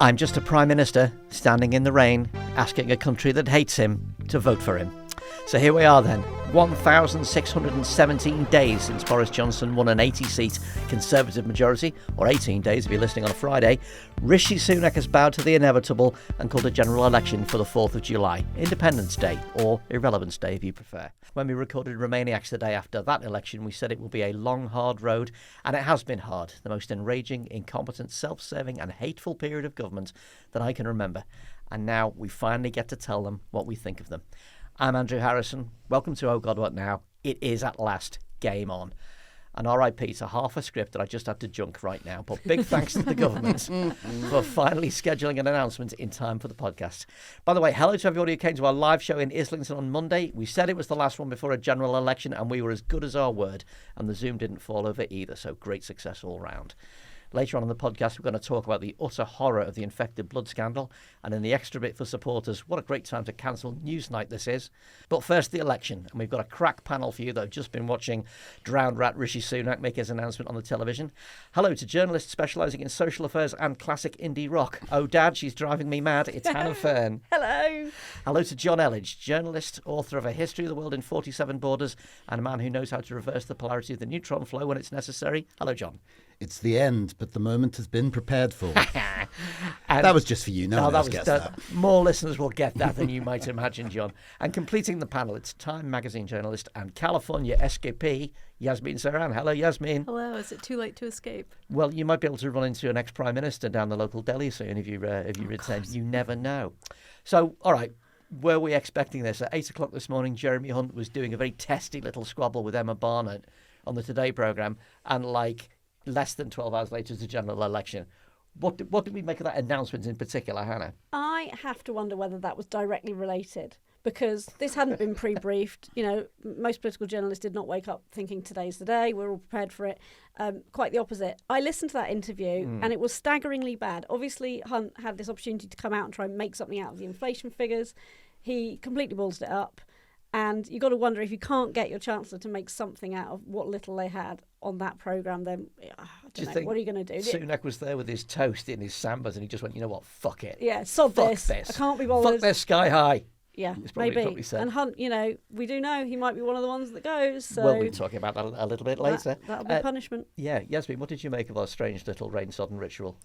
I'm just a Prime Minister standing in the rain, asking a country that hates him to vote for him. So here we are then, 1,617 days since Boris Johnson won an 80-seat Conservative majority, or 18 days if you're listening on a Friday. Rishi Sunak has bowed to the inevitable and called a general election for the 4th of July, Independence Day, or Irrelevance Day if you prefer. When we recorded Rainiest the day after that election, we said it will be a long, hard road, and it has been hard. The most enraging, incompetent, self-serving and hateful period of government that I can remember. And now we finally get to tell them what we think of them. I'm Andrew Harrison. Welcome to Oh God, What Now? It is at last game on. And RIP to half a script that I just had to junk right now. But big thanks to the government for finally scheduling an announcement in time for the podcast. By the way, hello to everybody who came to our live show in Islington on Monday. We said it was the last one before a general election, and we were as good as our word. And the Zoom didn't fall over either, so great success all round. Later on in the podcast, we're going to talk about the utter horror of the infected blood scandal. And in the extra bit for supporters, what a great time to cancel Newsnight this is. But first, the election. And we've got a crack panel for you that have just been watching drowned rat Rishi Sunak make his announcement on the television. Hello to journalists specialising in social affairs and classic indie rock. Oh, Dad, she's driving me mad. It's Hannah Fearn. Hello. Hello to Jonn Elledge, journalist, author of A History of the World in 47 Borders, and a man who knows how to reverse the polarity of the neutron flow when it's necessary. Hello, Jonn. It's the end, but the moment has been prepared for. That was just for you. No one else gets that. More listeners will get that than you might imagine, Jonn. And completing the panel, it's Time magazine journalist and California SKP, Yasmeen Serhan. Hello, Yasmeen. Hello. Is it too late to escape? Well, you might be able to run into an ex-Prime Minister down the local deli soon if you return. You never know. So, all right. Were we expecting this? At 8 o'clock this morning, Jeremy Hunt was doing a very testy little squabble with Emma Barnett on the Today programme, and less than 12 hours later is the general election. What did we make of that announcement in particular, Hannah? I have to wonder whether that was directly related, because this hadn't been pre-briefed. You know, most political journalists did not wake up thinking today's the day. We're all prepared for it. Quite the opposite. I listened to that interview and it was staggeringly bad. Obviously, Hunt had this opportunity to come out and try and make something out of the inflation figures. He completely balls it up. And you've got to wonder, if you can't get your Chancellor to make something out of what little they had on that programme, then I don't know, what are you going to do? Sunak was there with his toast in his sambas and he just went, you know what, fuck it. Yeah, sod this. I can't be bothered. Fuck this, sky high. Yeah, maybe. And Hunt, you know, we do know he might be one of the ones that goes. So we'll be talking about that a little bit later. That'll be punishment. Yeah, Yasmeen, what did you make of our strange little rain-sodden ritual?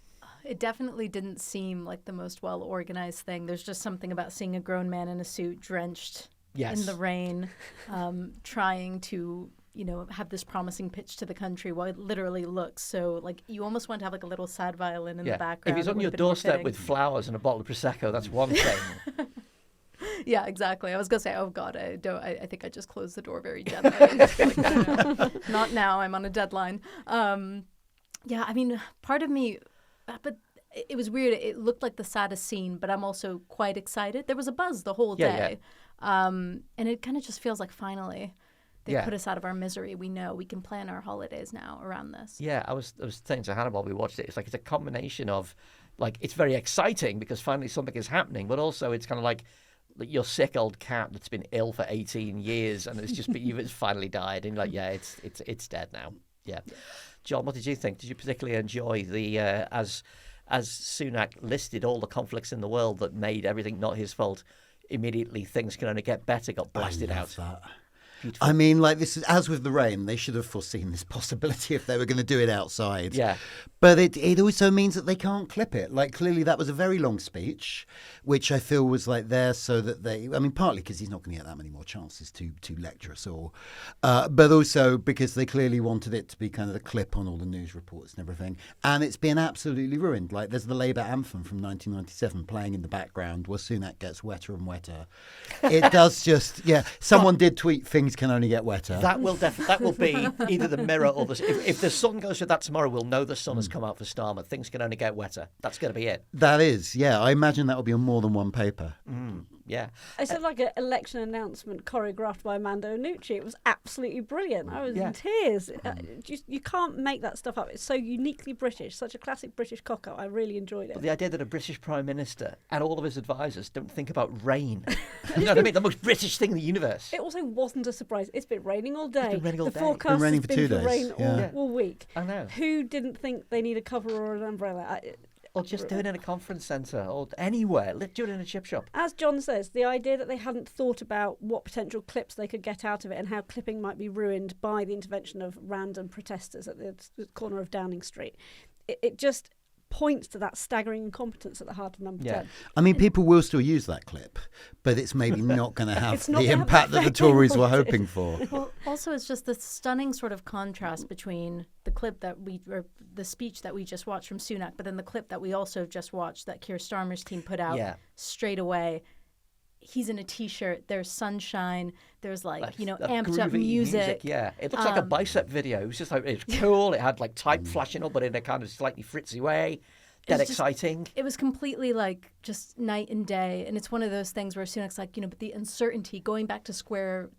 It definitely didn't seem like the most well-organised thing. There's just something about seeing a grown man in a suit drenched in the rain, trying to, have this promising pitch to the country while it literally looks so, you almost want to have a little sad violin in the background. If he's on your doorstep with flowers and a bottle of Prosecco, that's one thing. Yeah, exactly. I was going to say, oh, God, I think I just closed the door very gently. No, not now. I'm on a deadline. Part of me, but it was weird. It looked like the saddest scene, but I'm also quite excited. There was a buzz the whole day. And it kind of just feels like finally they put us out of our misery. We know we can plan our holidays now around this. Yeah, I was saying to Hannah while we watched it, it's a combination of, it's very exciting because finally something is happening, but also it's kind of like your sick old cat that's been ill for 18 years and it's finally died, and it's dead now. Yeah. Jonn, what did you think? Did you particularly enjoy the as Sunak listed all the conflicts in the world that made everything not his fault? Immediately things can only get better, got blasted out. That. Beautiful. I mean, this is as with the rain, they should have foreseen this possibility if they were going to do it outside. Yeah. But it also means that they can't clip it. Clearly that was a very long speech, which I feel was there so that partly because he's not going to get that many more chances to lecture us all, but also because they clearly wanted it to be kind of the clip on all the news reports and everything. And it's been absolutely ruined. There's the Labour anthem from 1997 playing in the background where Sunak gets wetter and wetter. It does just, someone did tweet things can only get wetter. That will be either the Mirror or if the Sun goes for that tomorrow, we'll know the sun has come out for Starmer. Things can only get wetter. That's going to be it. That is, I imagine that will be on more than one paper. Yeah. It's like an election announcement choreographed by Amanda Annucci. It was absolutely brilliant. I was in tears. You can't make that stuff up. It's so uniquely British, such a classic British cock-up. I really enjoyed it. But the idea that a British Prime Minister and all of his advisors don't think about rain. You know what I mean? The most British thing in the universe. It also wasn't a surprise. It's been raining all day. It's been raining all the day. forecast been raining has for been 2 for days. rain all week. I know. Who didn't think they need a cover or an umbrella? Or just do it in a conference centre or anywhere. Do it in a chip shop. As Jonn says, the idea that they hadn't thought about what potential clips they could get out of it and how clipping might be ruined by the intervention of random protesters at the corner of Downing Street, it just points to that staggering incompetence at the heart of number 10. I mean, people will still use that clip, but it's maybe not going to have the impact have that the Tories were hoping for. Well, also, it's just the stunning sort of contrast between the clip or the speech that we just watched from Sunak, but then the clip that we also just watched that Keir Starmer's team put out straight away. He's in a T-shirt. There's sunshine. There's amped up music. Yeah, it looks like a bicep video. It was just it's cool. It had type flashing up, but in a kind of slightly fritzy way. Dead exciting. It was completely just night and day, and it's one of those things where Sunak's but the uncertainty going back to square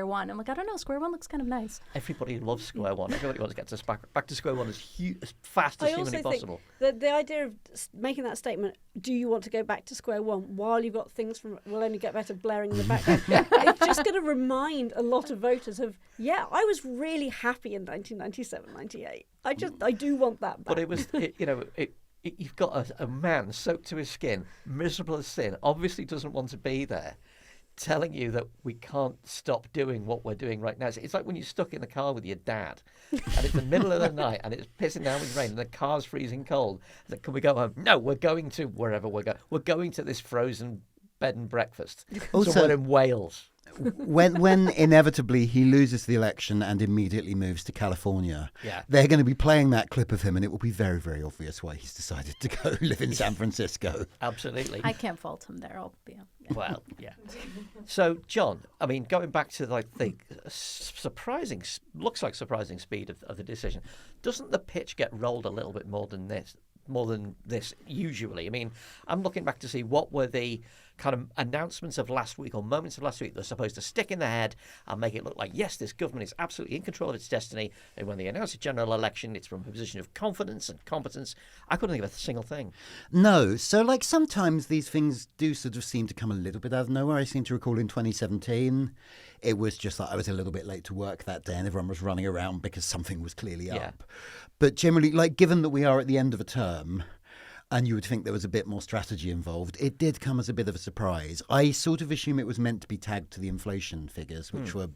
one. I'm like, I don't know, square one looks kind of nice. Everybody loves square one. Everybody wants to get back to square one as fast as humanly possible. The idea of making that statement, do you want to go back to square one, while you've got things from Will Only Get Better blaring in the background, it's just going to remind a lot of voters of, I was really happy in 1997, 98. I do want that back. But it was, you've got a man soaked to his skin, miserable as sin, obviously doesn't want to be there, telling you that we can't stop doing what we're doing right now. It's like when you're stuck in the car with your dad and it's the middle of the night and it's pissing down with rain and the car's freezing cold. It's like, can we go home? No, we're going to wherever we're going. We're going to this frozen bed and breakfast somewhere in Wales. When inevitably he loses the election and immediately moves to California, they're going to be playing that clip of him, and it will be very, very obvious why he's decided to go live in San Francisco. Absolutely. I can't fault him there. Well, yeah. So, Jonn, I mean, going back to the surprising speed of the decision, doesn't the pitch get rolled a little bit more than this usually? I mean, I'm looking back to see what were the kind of announcements of last week or moments of last week that are supposed to stick in the head and make it look like, yes, this government is absolutely in control of its destiny. And when they announce a general election, it's from a position of confidence and competence. I couldn't think of a single thing. No. So, sometimes these things do sort of seem to come a little bit out of nowhere. I seem to recall in 2017, it was just I was a little bit late to work that day and everyone was running around because something was clearly up. But generally, given that we are at the end of a term, and you would think there was a bit more strategy involved, it did come as a bit of a surprise. I sort of assume it was meant to be tagged to the inflation figures, which were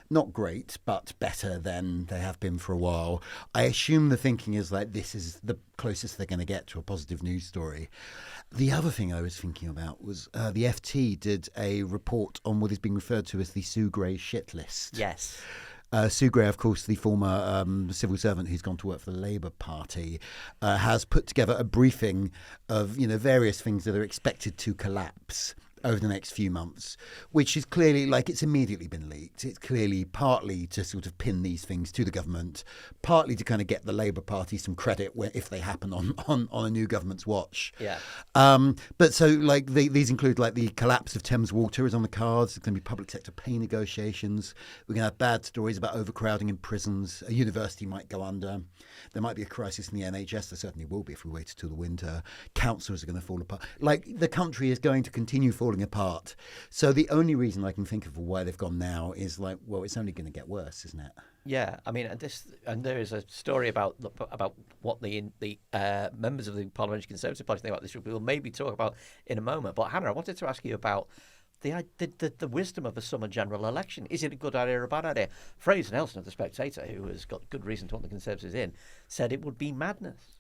not great, but better than they have been for a while. I assume the thinking is this is the closest they're going to get to a positive news story. The other thing I was thinking about was the FT did a report on what is being referred to as the Sue Gray shit list. Yes. Sue Gray, of course, the former civil servant who's gone to work for the Labour Party, has put together a briefing of various things that are expected to collapse over the next few months, which is clearly it's immediately been leaked. It's clearly partly to sort of pin these things to the government, partly to kind of get the Labour Party some credit if they happen on a new government's watch. Yeah. But so these include the collapse of Thames Water is on the cards. There's going to be public sector pay negotiations. We're going to have bad stories about overcrowding in prisons. A university might go under. There might be a crisis in the NHS. There certainly will be if we wait until the winter. Councils are going to fall apart. The country is going to continue falling apart. So the only reason I can think of why they've gone now is it's only going to get worse, isn't it? Yeah, I mean, and there is a story about what the members of the Parliamentary Conservative Party think about this. We'll maybe talk about in a moment. But Hannah, I wanted to ask you about the wisdom of the summer general election. Is it a good idea or a bad idea? Fraser Nelson of The Spectator, who has got good reason to want the Conservatives in, said it would be madness.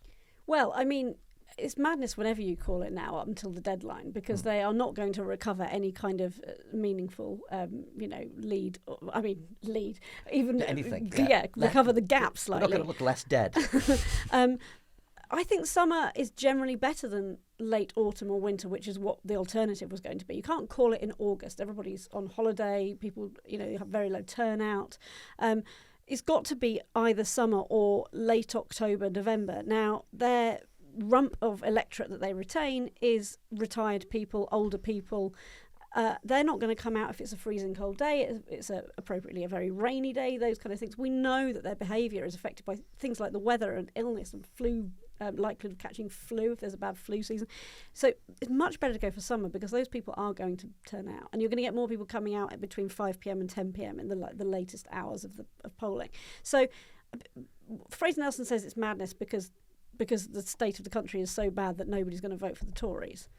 Well, I mean, it's madness whatever you call it now up until the deadline, because they are not going to recover any kind of meaningful, lead. Even anything. Recover the gap slightly. We're not going to look less dead. I think summer is generally better than late autumn or winter, which is what the alternative was going to be. You can't call it in August. Everybody's on holiday. People, have very low turnout. It's got to be either summer or late October, November. Now, their rump of electorate that they retain is retired people, older people. They're not going to come out if it's a freezing cold day. It's appropriately a very rainy day, those kind of things. We know that their behaviour is affected by things like the weather and illness and flu, likelihood of catching flu if there's a bad flu season. So it's much better to go for summer because those people are going to turn out. And you're going to get more people coming out at between 5 p.m. and 10 p.m. in the latest hours of polling. So Fraser Nelson says it's madness because because the state of the country is so bad that nobody's going to vote for the Tories.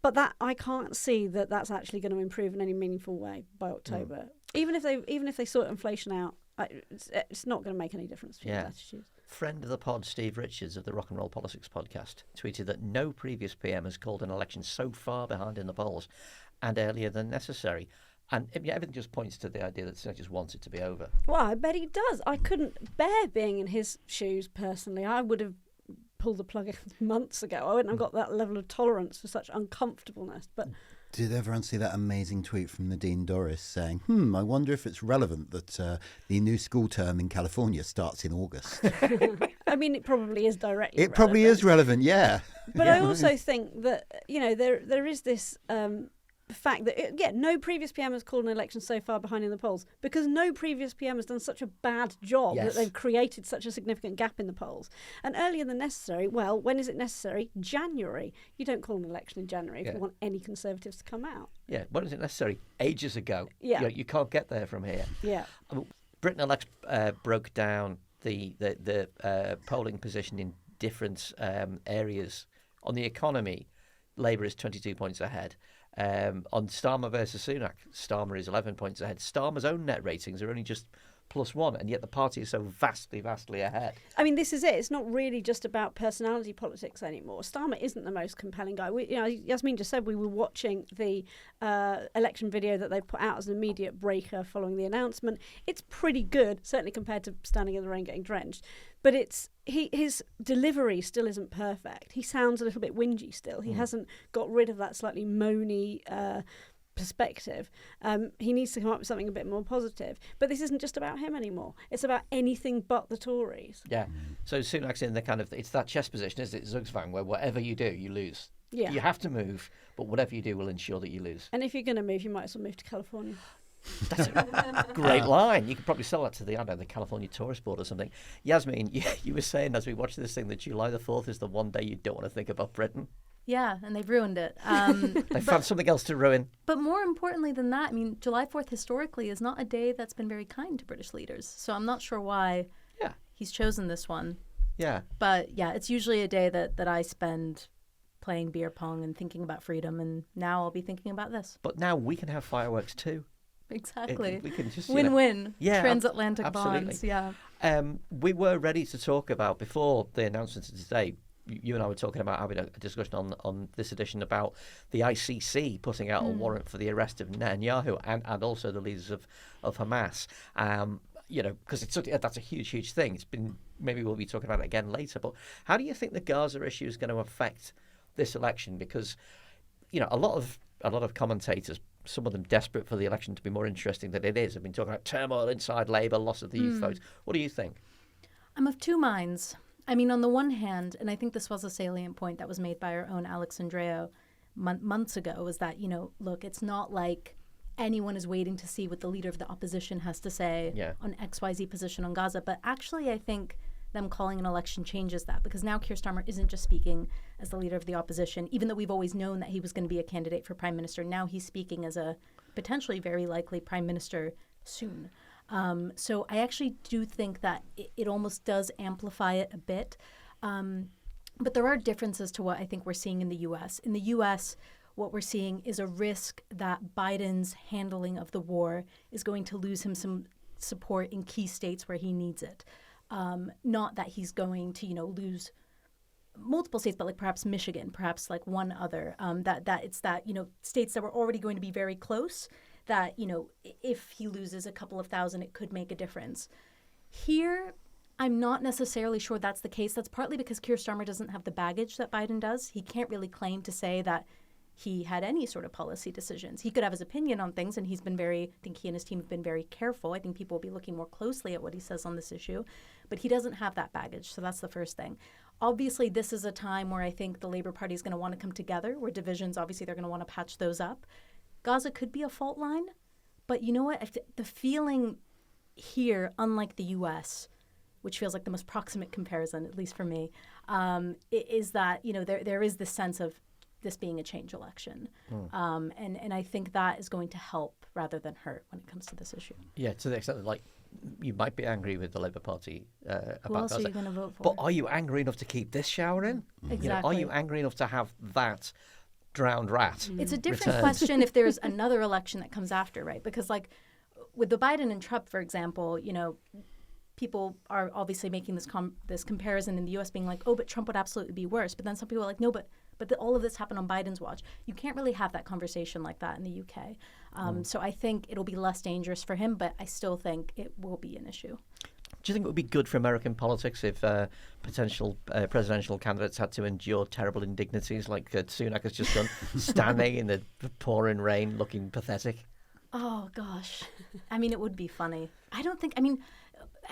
But that I can't see that that's actually going to improve in any meaningful way by October. Even if they sort inflation out, it's not going to make any difference to attitudes. Friend of the pod, Steve Richards of the Rock and Roll Politics podcast, tweeted that no previous PM has called an election so far behind in the polls and earlier than necessary. And everything just points to the idea that Sunak just wants it to be over. Well, I bet he does. I couldn't bear being in his shoes personally. I would have pulled the plug months ago. I wouldn't have got that level of tolerance for such uncomfortableness. But did everyone see that amazing tweet from Nadine Dorris saying, I wonder if it's relevant that the new school term in California starts in August? I mean, it probably is directly relevant. Probably is relevant, yeah. But I also think that, there is this fact that, no previous PM has called an election so far behind in the polls because no previous PM has done such a bad job that they've created such a significant gap in the polls. And earlier than necessary, well, when is it necessary? January. You don't call an election in January if you want any Conservatives to come out. Yeah, when is it necessary? Ages ago. Yeah. You can't get there from here. Yeah. Britain Elects broke down the polling position in different areas. On the economy, Labour is 22 points ahead. On Starmer versus Sunak, Starmer is 11 points ahead. Starmer's own net ratings are only just +1, and yet the party is so vastly ahead. I mean, this is it. It's not really just about personality politics anymore. Starmer isn't the most compelling guy. Yasmeen just said we were watching the election video that they put out as an immediate breaker following the announcement. It's pretty good, certainly compared to standing in the rain getting drenched. But his delivery still isn't perfect. He sounds a little bit whingy still. He hasn't got rid of that slightly moany perspective. He needs to come up with something a bit more positive. But this isn't just about him anymore. It's about anything but the Tories. Yeah. So Sunak's in the kind of, it's that chess position, isn't it, Zugzwang, where whatever you do, you lose. Yeah. You have to move, but whatever you do will ensure that you lose. And if you're going to move, you might as well move to California. That's a great line. You could probably sell that to the California Tourist Board or something. Yasmeen, you were saying as we watched this thing that July the 4th is the one day you don't want to think about Britain. Yeah, and they've ruined it. They found something else to ruin. But more importantly than that, I mean, July 4th historically is not a day that's been very kind to British leaders. So I'm not sure why he's chosen this one. Yeah. But yeah, it's usually a day that I spend playing beer pong and thinking about freedom, and now I'll be thinking about this. But now we can have fireworks too. Exactly. We can just win-win. Yeah, transatlantic absolutely. bonds. Yeah. We were ready to talk about, before the announcement of today, you and I were talking about having a discussion on this edition about the ICC putting out a warrant for the arrest of Netanyahu and also the leaders of Hamas. Because that's a huge thing. It's been, maybe we'll be talking about it again later. But how do you think the Gaza issue is going to affect this election? Because a lot of commentators, some of them desperate for the election to be more interesting than it is, have been talking about turmoil inside Labour, loss of the youth vote. What do you think? I'm of two minds. I mean, on the one hand, and I think this was a salient point that was made by our own Alex Andreo months ago, was that, look, it's not like anyone is waiting to see what the leader of the opposition has to say on XYZ position on Gaza. But actually, I think them calling an election changes that, because now Keir Starmer isn't just speaking as the leader of the opposition, even though we've always known that he was going to be a candidate for prime minister. Now he's speaking as a potentially very likely prime minister soon. So I actually do think that it almost does amplify it a bit. But there are differences to what I think we're seeing in the U.S. In the U.S., what we're seeing is a risk that Biden's handling of the war is going to lose him some support in key states where he needs it. Not that he's going to, lose multiple states, but like perhaps Michigan, perhaps like one other. That it's that, states that were already going to be very close, that, if he loses a couple of thousand, it could make a difference. Here, I'm not necessarily sure that's the case. That's partly because Keir Starmer doesn't have the baggage that Biden does. He can't really claim to say that he had any sort of policy decisions. He could have his opinion on things, and I think he and his team have been very careful. I think people will be looking more closely at what he says on this issue. But he doesn't have that baggage, so that's the first thing. Obviously, this is a time where I think the Labour Party is going to want to come together, where divisions, obviously, they're going to want to patch those up. Gaza could be a fault line, but you know what? The feeling here, unlike the U.S., which feels like the most proximate comparison, at least for me, is that, there is this sense of this being a change election. And I think that is going to help rather than hurt when it comes to this issue. Yeah, to the extent that, you might be angry with the Labour Party about Who else Gaza. are you going to vote for? But are you angry enough to keep this shower in? Exactly. Are you angry enough to have that drowned rat? It's a different returned? question if there's another election that comes after, right? Because like with the Biden and Trump, for example, people are obviously making this comparison in the U.S. being like, oh, but Trump would absolutely be worse. But then some people are like, no, but all of this happened on Biden's watch. You can't really have that conversation like that in the UK. So I think it'll be less dangerous for him, but I still think it will be an issue. Do you think it would be good for American politics if potential presidential candidates had to endure terrible indignities like Sunak has just done, standing in the pouring rain looking pathetic? Oh, gosh. I mean, it would be funny. I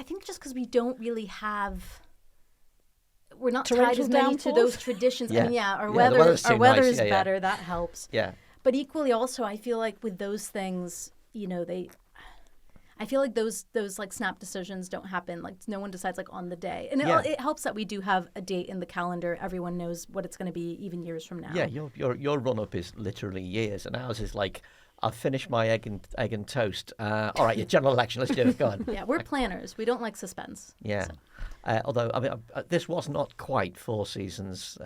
think just because we don't really have... We're not tied as many to those traditions. Yeah. I mean, our the weather nice. is better. That helps. Yeah. But equally, also, I feel like with those things, I feel like those like snap decisions don't happen. Like no one decides like on the day, and it helps that we do have a date in the calendar. Everyone knows what it's going to be, even years from now. Yeah, your run up is literally years, and ours is like, I'll finish my egg and toast. All right, your general election. Let's do it. Go on. Yeah, we're planners. We don't like suspense. Yeah. So. Although, I mean, this was not quite Four Seasons,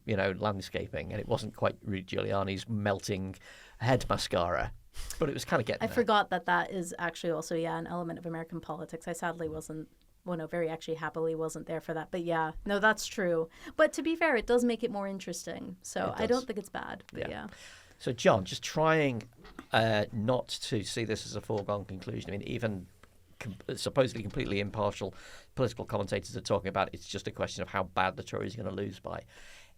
landscaping, and it wasn't quite Rudy Giuliani's melting head mascara, but it was kind of getting there. Forgot that is actually also, an element of American politics. I sadly very actually happily wasn't there for that. But yeah, no, that's true. But to be fair, it does make it more interesting. So I don't think it's bad. But yeah. So, Jonn, just trying not to see this as a foregone conclusion. I mean, even supposedly completely impartial political commentators are talking about it's just a question of how bad the Tories are going to lose by.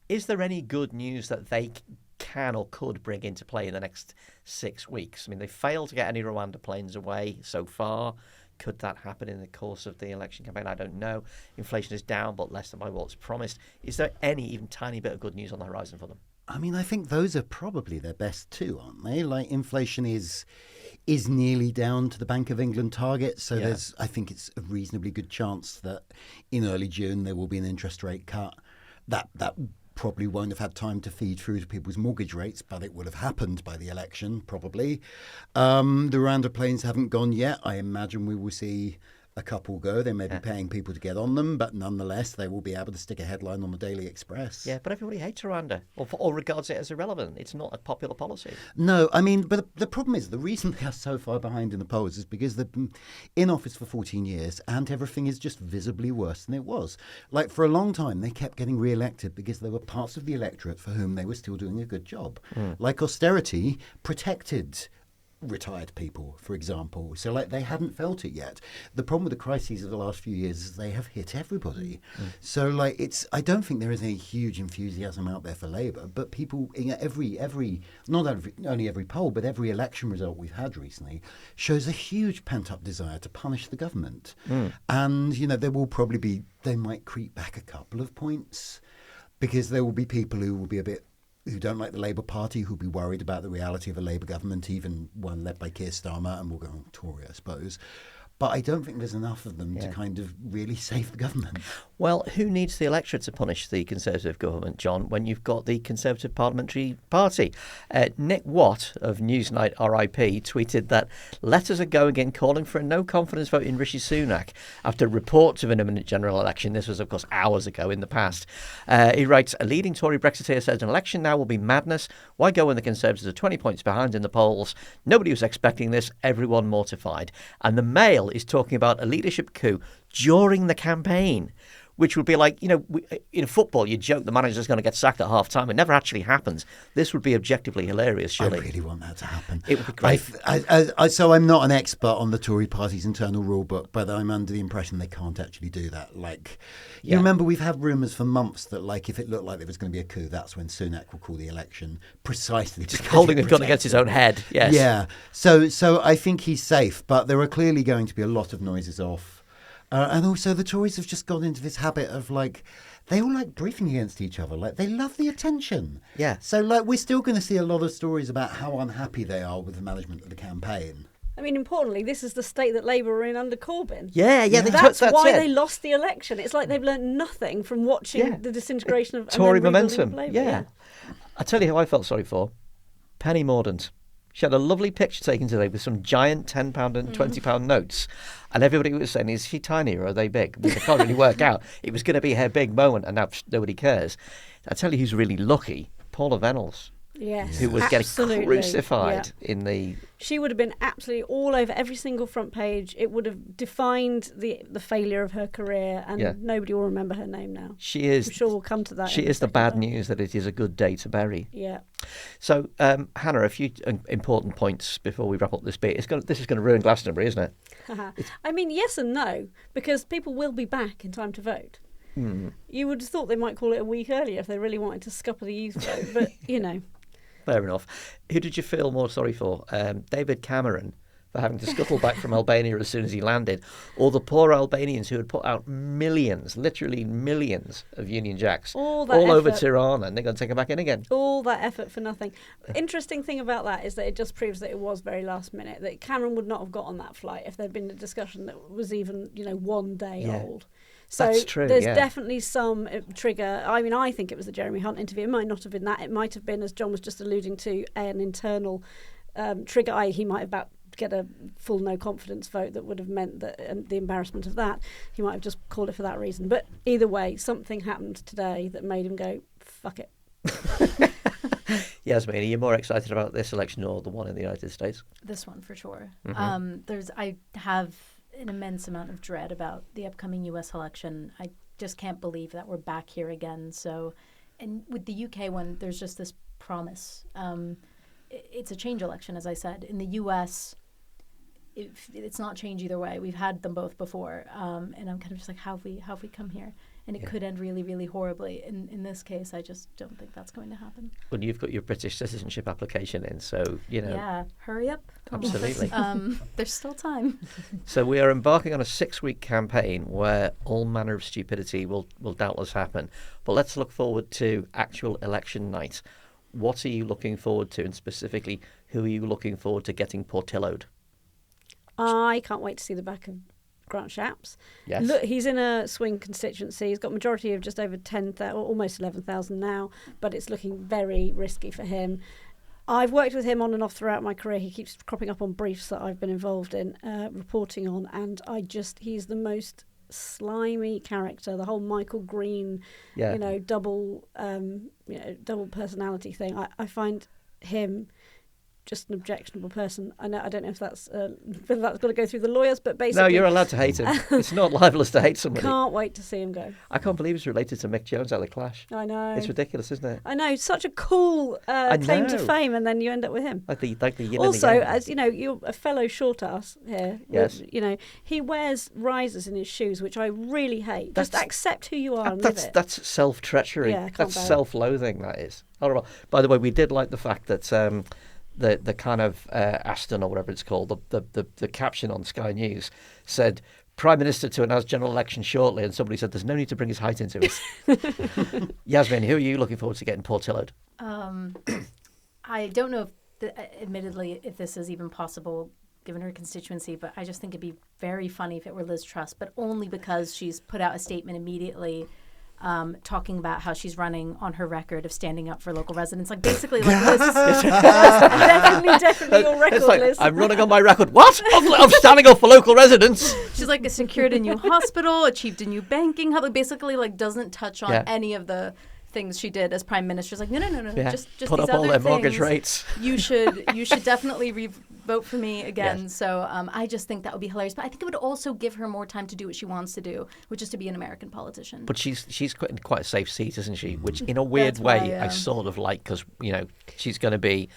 Is there any good news that they can or could bring into play in the next 6 weeks? I mean, they failed to get any Rwanda planes away so far. Could that happen in the course of the election campaign? I don't know. Inflation is down, but less than by what's promised. Is there any even tiny bit of good news on the horizon for them? I mean, I think those are probably their best two, aren't they? Like, inflation is nearly down to the Bank of England target, so I think it's a reasonably good chance that in early June there will be an interest rate cut. That probably won't have had time to feed through to people's mortgage rates, but it would have happened by the election, probably. The Rwanda planes haven't gone yet. I imagine we will see a couple go. They may be paying people to get on them, but nonetheless, they will be able to stick a headline on the Daily Express. Yeah, but everybody hates Rwanda or regards it as irrelevant. It's not a popular policy. No, I mean, but the problem is the reason they are so far behind in the polls is because they've been in office for 14 years and everything is just visibly worse than it was. Like, for a long time, they kept getting re-elected because there were parts of the electorate for whom they were still doing a good job. Like, austerity protected retired people, for example. So, like, they hadn't felt it yet. The problem with the crises of the last few years is they have hit everybody. So, like, I don't think there is any huge enthusiasm out there for Labour, but people in only every poll, but every election result we've had recently shows a huge pent-up desire to punish the government. And, there will probably they might creep back a couple of points because there will be people who will be who don't like the Labour Party, who'll be worried about the reality of a Labour government, even one led by Keir Starmer, and will go Tory, I suppose. But I don't think there's enough of them to kind of really save the government. Well, who needs the electorate to punish the Conservative government, Jonn, when you've got the Conservative Parliamentary Party? Nick Watt of Newsnight RIP tweeted that letters are going in calling for a no-confidence vote in Rishi Sunak after reports of an imminent general election. This was, of course, hours ago in the past. He writes, a leading Tory Brexiteer says an election now will be madness. Why go when the Conservatives are 20 points behind in the polls? Nobody was expecting this. Everyone mortified. And the Mail is talking about a leadership coup during the campaign, which would be like, in football, you joke the manager's going to get sacked at half time. It never actually happens. This would be objectively hilarious, surely. I really want that to happen. It would be great. So I'm not an expert on the Tory party's internal rule book, but I'm under the impression they can't actually do that. Like, you remember we've had rumours for months that, like, if it looked like there was going to be a coup, that's when Sunak will call the election, precisely just holding a gun against his own head. Yes. Yeah. So I think he's safe, but there are clearly going to be a lot of noises off. And also the Tories have just gone into this habit of, like, they all like briefing against each other. Like, they love the attention. Yeah. So, like, we're still going to see a lot of stories about how unhappy they are with the management of the campaign. I mean, importantly, this is the state that Labour were in under Corbyn. Yeah. That's why they lost the election. It's like they've learned nothing from watching the disintegration of Tory momentum. Labour. Yeah. I tell you who I felt sorry for. Penny Mordaunt. She had a lovely picture taken today with some giant £10 and £20 notes. And everybody was saying, is she tiny or are they big? I can't really work out. It was going to be her big moment, and now nobody cares. I tell you who's really lucky, Paula Venables. Yes, who was absolutely. getting crucified in the... She would have been absolutely all over every single front page. It would have defined the failure of her career, and nobody will remember her name now. She is... I'm sure we'll come to that. She is the bad news that it is a good day to bury. Yeah. So, Hannah, a few important points before we wrap up this bit. This is going to ruin Glastonbury, isn't it? I mean, yes and no, because people will be back in time to vote. You would have thought they might call it a week earlier if they really wanted to scupper the youth vote, but, you know... Fair enough. Who did you feel more sorry for? David Cameron for having to scuttle back from Albania as soon as he landed, or the poor Albanians who had put out millions, literally millions of Union Jacks all over Tirana, and they're going to take them back in again? All that effort for nothing. Interesting thing about that is that it just proves that it was very last minute, that Cameron would not have got on that flight if there'd been a discussion that was even, 1 day old. So that's true, there's definitely some trigger. I mean, I think it was the Jeremy Hunt interview. It might not have been that. It might have been, as Jonn was just alluding to, an internal trigger. He might have get a full no confidence vote that would have meant that the embarrassment of that. He might have just called it for that reason. But either way, something happened today that made him go, fuck it. Yasmeen, are you more excited about this election or the one in the United States? This one for sure. I have an immense amount of dread about the upcoming US election. I just can't believe that we're back here again. So, and with the UK one, there's just this promise. It's a change election, as I said. In the US, it's not change either way. We've had them both before. And I'm kind of just like, how have we come here? And it could end really, really horribly. In this case, I just don't think that's going to happen. Well, you've got your British citizenship application in, so, Yeah, hurry up. Absolutely. There's still time. So we are embarking on a 6-week campaign where all manner of stupidity will doubtless happen. But let's look forward to actual election night. What are you looking forward to? And specifically, who are you looking forward to getting Portilloed? I can't wait to see the back of Grant Shapps. Yes. Look, he's in a swing constituency. He's got a majority of just over 10,000, or almost 11,000 now, but it's looking very risky for him. I've worked with him on and off throughout my career. He keeps cropping up on briefs that I've been involved in, reporting on, and he's the most slimy character. The whole Michael Green, double personality thing. I find him just an objectionable person. I don't know if that's whether that's got to go through the lawyers, but basically... No, you're allowed to hate him. It's not libelous to hate somebody. Can't wait to see him go. I can't believe he's related to Mick Jones out of The Clash. I know. It's ridiculous, isn't it? I know. Such a cool claim to fame, and then you end up with him. Like the yin also, and the yang. as you know, you're a fellow short ass here. Yes. He wears risers in his shoes, which I really hate. Just accept who you are and live it. That's self-treachery. Yeah, that's self-loathing, that is. Horrible. By the way, we did like the fact that... The kind of Aston or whatever it's called, the caption on Sky News said, Prime Minister to announce general election shortly, and somebody said there's no need to bring his height into it. Yasmeen, who are you looking forward to getting Portilloed? I don't know, admittedly, if this is even possible given her constituency, but I just think it'd be very funny if it were Liz Truss, but only because she's put out a statement immediately talking about how she's running on her record of standing up for local residents. Like, basically, like, Liz, definitely your record, like, Liz. I'm running on my record. What? I'm standing up for local residents. She's like, secured a new hospital, achieved a new banking hub. Like, basically, doesn't touch on any of the things she did as prime minister. She's like, no. Yeah. Just put these up all other their things. mortgage rates. You should definitely vote for me again. Yes. So I just think that would be hilarious. But I think it would also give her more time to do what she wants to do, which is to be an American politician. But she's quite a safe seat, isn't she? Which, in a weird way, I sort of like, because she's going to be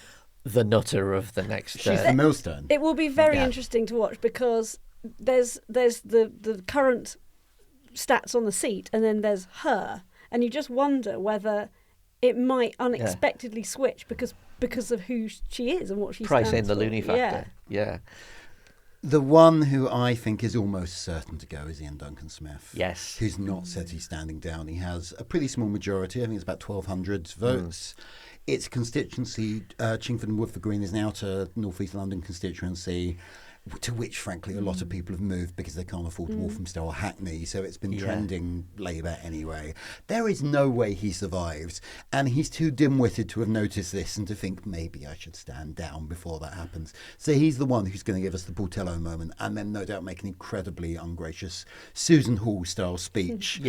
the nutter of the next. She's the millstone. It will be very interesting to watch because there's the current stats on the seat, and then there's her, and you just wonder whether it might unexpectedly switch because of who she is and what she stands for. Price in the loony factor. Yeah. The one who I think is almost certain to go is Ian Duncan Smith. Yes. Who's not said he's standing down. He has a pretty small majority. I think it's about 1,200 votes. It's constituency. Chingford and Woodford Green is now to North East London constituency. to which, frankly, a lot of people have moved because they can't afford Walthamstow or Hackney, so it's been trending Labour anyway. There is no way he survives, and he's too dim-witted to have noticed this and to think, maybe I should stand down before that happens. So he's the one who's going to give us the Portello moment, and then no doubt make an incredibly ungracious Susan Hall-style speech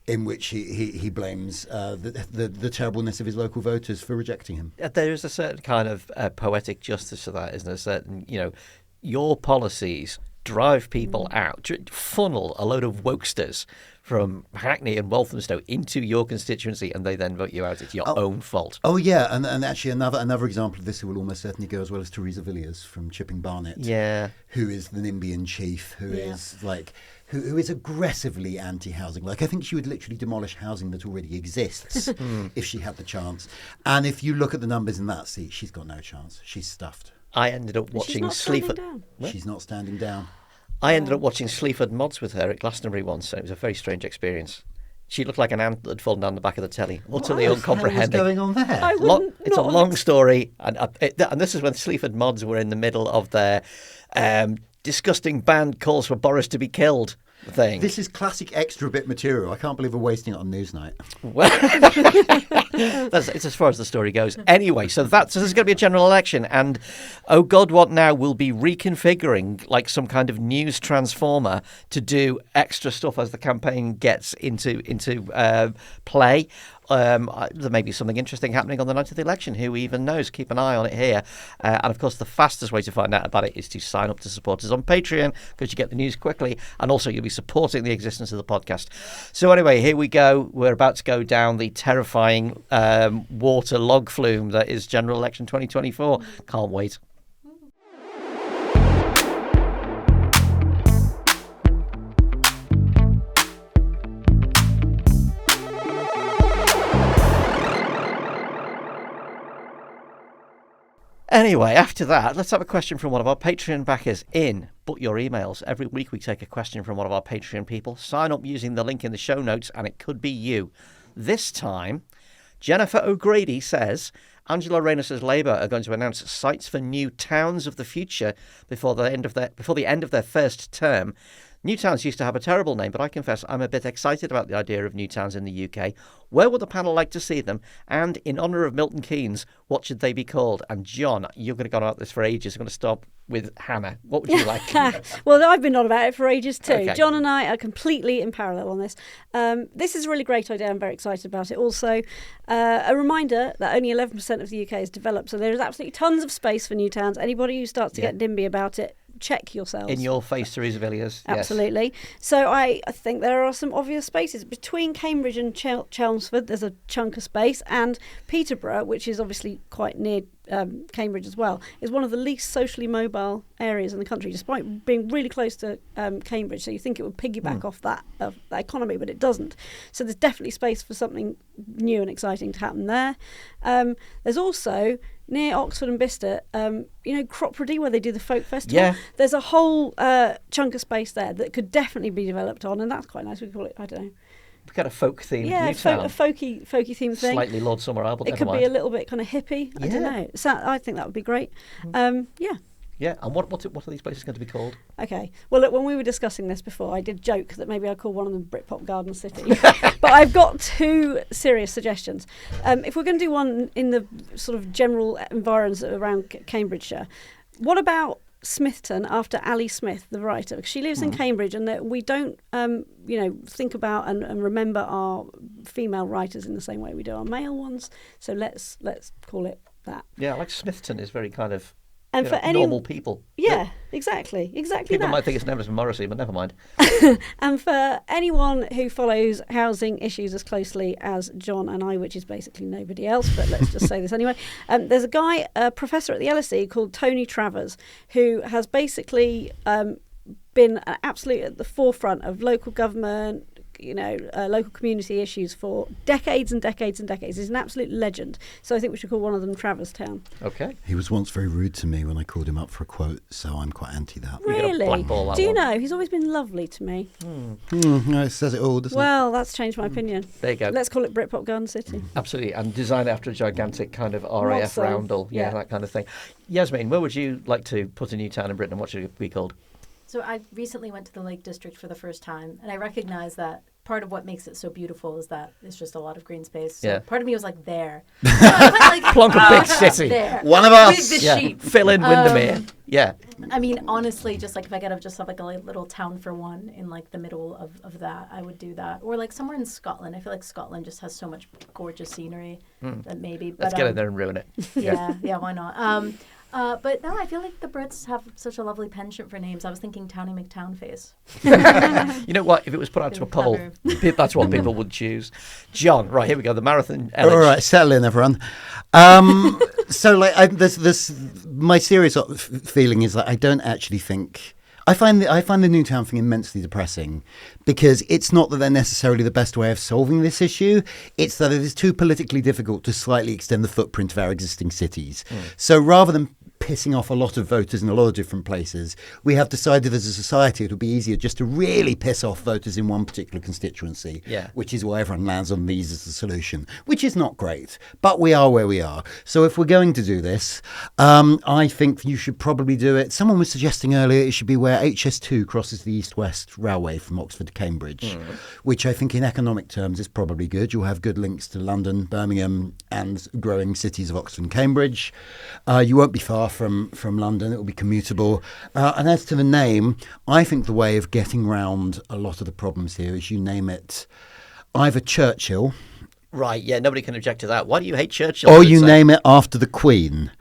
in which he blames the terribleness of his local voters for rejecting him. There is a certain kind of poetic justice to that, isn't there? A certain, your policies drive people out, funnel a load of wokesters from Hackney and Walthamstow into your constituency, and they then vote you out. It's your own fault. Oh yeah, and actually another example of this who will almost certainly go as well as Theresa Villiers from Chipping Barnet. Yeah, who is the NIMBYan chief, who is like. Who is aggressively anti-housing. Like, I think she would literally demolish housing that already exists if she had the chance. And if you look at the numbers in that seat, she's got no chance. She's stuffed. I ended up watching Sleaford. She's not standing down. I ended up watching Sleaford Mods with her at Glastonbury once, and it was a very strange experience. She looked like an ant that had fallen down the back of the telly. Utterly uncomprehending. What's going on there? It's a long story, and this is when Sleaford Mods were in the middle of their disgusting band calls for Boris to be killed thing. This is classic extra bit material. I can't believe we're wasting it on Newsnight. Well, it's as far as the story goes. Anyway, so this is going to be a general election, and oh God, what now? We'll be reconfiguring like some kind of news transformer to do extra stuff as the campaign gets into play. There may be something interesting happening on the night of the election. Who even knows? Keep an eye on it here. And of course, the fastest way to find out about it is to sign up to support us on Patreon, because you get the news quickly, and also you'll be supporting the existence of the podcast. So anyway, here we go. We're about to go down the terrifying water log flume that is general election 2024. Can't wait. Anyway, after that, let's have a question from one of our Patreon backers in But Your Emails. Every week we take a question from one of our Patreon people. Sign up using the link in the show notes and it could be you. This time, Jennifer O'Grady says Angela Rayner's Labour are going to announce sites for new towns of the future before the end of their first term. New towns used to have a terrible name, but I confess I'm a bit excited about the idea of new towns in the UK. Where would the panel like to see them? And in honour of Milton Keynes, what should they be called? And John, you're going to go on about this for ages. I'm going to start with Hannah. What would you like? Well, I've been on about it for ages too. Okay. John and I are completely in parallel on this. This is a really great idea. I'm very excited about it. Also, a reminder that only 11% of the UK is developed, so there is absolutely tons of space for new towns. Anybody who starts to get NIMBY about it, check yourselves. In your face, Theresa Villiers. Absolutely. Yes. So I think there are some obvious spaces. Between Cambridge and Chelmsford, there's a chunk of space, and Peterborough, which is obviously quite near Cambridge as well, is one of the least socially mobile areas in the country, despite being really close to Cambridge. So you think it would piggyback off that economy, but it doesn't. So there's definitely space for something new and exciting to happen there. There's also near Oxford and Bicester, Cropredy, where they do the folk festival. Yeah. There's a whole chunk of space there that could definitely be developed on, and that's quite nice. We call it, I don't know. We've got a folk themed new town. A folky theme thing. Slightly Lord Summerall, but it could be a little bit kind of hippie. I don't know. So I think that would be great. Yeah, and what are these places going to be called? Okay. Well, look, when we were discussing this before, I did joke that maybe I'd call one of them Britpop Garden City. But I've got two serious suggestions. If we're going to do one in the sort of general environs around Cambridgeshire, what about Smithton after Ali Smith, the writer? Because she lives in Cambridge, and that we don't, think about and remember our female writers in the same way we do our male ones. So let's call it that. Yeah, like Smithton is very kind of... And for normal people. Yeah, exactly People might think it's Nevis and Morrissey, but never mind. And for anyone who follows housing issues as closely as John and I, which is basically nobody else, but let's just say this anyway, there's a guy, a professor at the LSE called Tony Travers, who has basically been absolutely at the forefront of local government, local community issues for decades and decades and decades. He's an absolute legend. So I think we should call one of them Travers Town. Okay. He was once very rude to me when I called him up for a quote, so I'm quite anti that. Really? Do you know? He's always been lovely to me. No, it says it all, doesn't it? Well, that's changed my opinion. There you go. Let's call it Britpop Garden City. Absolutely, and designed after a gigantic kind of RAF roundel, that kind of thing. Yasmeen, where would you like to put a new town in Britain, and what should it be called? So I recently went to the Lake District for the first time, and I recognize that part of what makes it so beautiful is that it's just a lot of green space. So part of me was like, there. Plonk a big city. There. One of us. With the sheep. Fill in Windermere. I mean, honestly, just like if I could have just have like a little town for one in like the middle of that, I would do that. Or like somewhere in Scotland. I feel like Scotland just has so much gorgeous scenery that maybe. But, let's get in there and ruin it. Yeah, why not? But no, I feel like the Brits have such a lovely penchant for names. I was thinking Towny McTownface. You know what? If it was put out to a poll, that's what people would choose. Jonn, right, here we go. The marathon. Elledge. All right, settle in, everyone. So, this my serious feeling is that I don't actually think. I find the Newtown thing immensely depressing because it's not that they're necessarily the best way of solving this issue. It's that it is too politically difficult to slightly extend the footprint of our existing cities. So rather than pissing off a lot of voters in a lot of different places, we have decided as a society it would be easier just to really piss off voters in one particular constituency, which is why everyone lands on these as the solution, which is not great. But we are where we are. So if we're going to do this, I think you should probably do it. Someone was suggesting earlier it should be where HS2 crosses the East-West Railway from Oxford to Cambridge, which I think in economic terms is probably good. You'll have good links to London, Birmingham and growing cities of Oxford and Cambridge. You won't be far from London. It will be commutable. And as to the name, I think the way of getting round a lot of the problems here is you name it either Churchill. Right, yeah, nobody can object to that. Why do you hate Churchill? Or you name it after the Queen.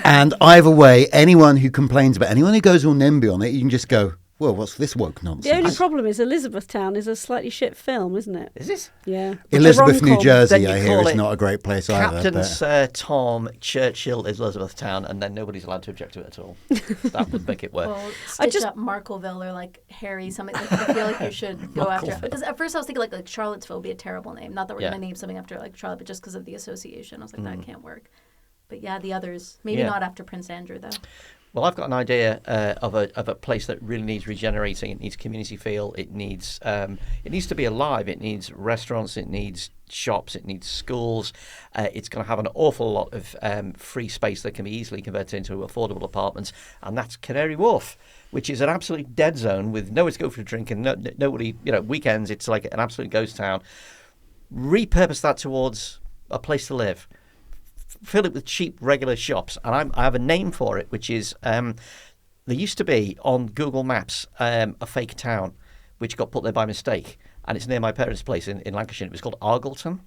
And either way, anyone who complains about anyone who goes all NIMBY on it, you can just go, well, what's this woke nonsense? The only problem is Elizabethtown is a slightly shit film, isn't it? Is it? Yeah. Elizabeth, New Jersey, I hear, call is it not a great place either. Captain Sir Tom Churchill is Elizabethtown, and then nobody's allowed to object to it at all. That would make it work. Well, stitch up Markleville or like Harry, something like I feel like you should go after it. Because at first I was thinking like Charlottesville would be a terrible name. Not that we're going to name something after like Charlotte, but just because of the association. I was like, that can't work. But yeah, the others. Maybe not after Prince Andrew, though. Well, I've got an idea of a place that really needs regenerating. It needs community feel. It needs to be alive. It needs restaurants. It needs shops. It needs schools. It's going to have an awful lot of free space that can be easily converted into affordable apartments, and that's Canary Wharf, which is an absolute dead zone with nowhere to go for a drink and nobody. Weekends it's like an absolute ghost town. Repurpose that towards a place to live. Fill it with cheap regular shops, and I have a name for it, which is there used to be on Google Maps a fake town which got put there by mistake, and it's near my parents' place in Lancashire. It was called Argleton,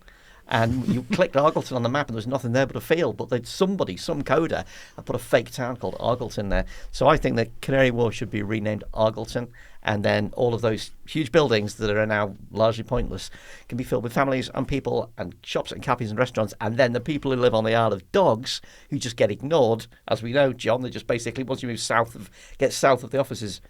and you clicked Argleton on the map and there was nothing there but a field, but some coder had put a fake town called Argleton there. So I think that Canary Wharf should be renamed Argleton, and then all of those huge buildings that are now largely pointless can be filled with families and people and shops and cafes and restaurants, and then the people who live on the Isle of Dogs, who just get ignored, as we know, John, they just basically, once you get south of the offices,